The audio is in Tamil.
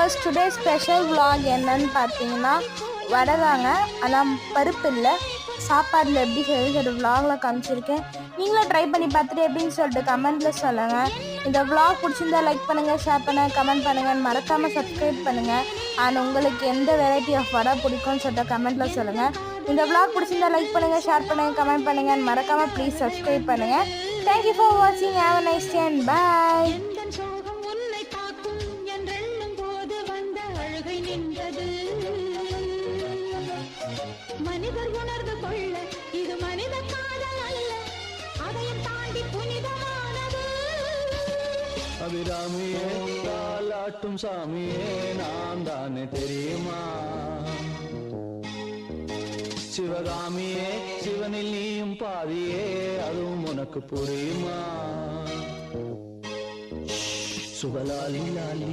வியூவர்ஸ், டுடே ஸ்பெஷல் vlog என்னன்னு பார்த்தீங்கன்னா வடை தாங்க. ஆனால் பருப்பு இல்லை, சாப்பாடில் எப்படி செய்யுது விலாகில் காமிச்சிருக்கேன். நீங்களும் ட்ரை பண்ணி பார்த்துட்டு எப்படின்னு சொல்லிட்டு கமெண்ட்டில் சொல்லுங்கள். இந்த விலாக் பிடிச்சிருந்தா லைக் பண்ணுங்கள், ஷேர் பண்ணுங்கள், கமெண்ட் பண்ணுங்கள், மறக்காமல் சப்ஸ்கிரைப் பண்ணுங்கள். அண்ட் உங்களுக்கு எந்த வெரைட்டி ஆஃப் வடை பிடிக்கும்னு சொல்லிட்டு கமெண்ட்டில் சொல்லுங்கள். இந்த விலாக் பிடிச்சிருந்தா லைக் பண்ணுங்கள், ஷேர் பண்ணுங்கள், கமெண்ட் பண்ணுங்கள், மறக்காமல் ப்ளீஸ் சப்ஸ்கிரைப் பண்ணுங்கள். தேங்க்யூ ஃபார் வாட்சிங். Have a nice day and bye. மனிதர் உணர்ந்து கொள்ள இது மனித காதல் அல்ல, அதையும் தாண்டி புனிதமானது. அபிராமியே தாலாட்டும் சாமியே நான் தானே தெரியுமா? சிவகாமியே சிவனில் நீயும் பாதியே அதுவும் உனக்கு புரியுமா? சுபலாலி லாலி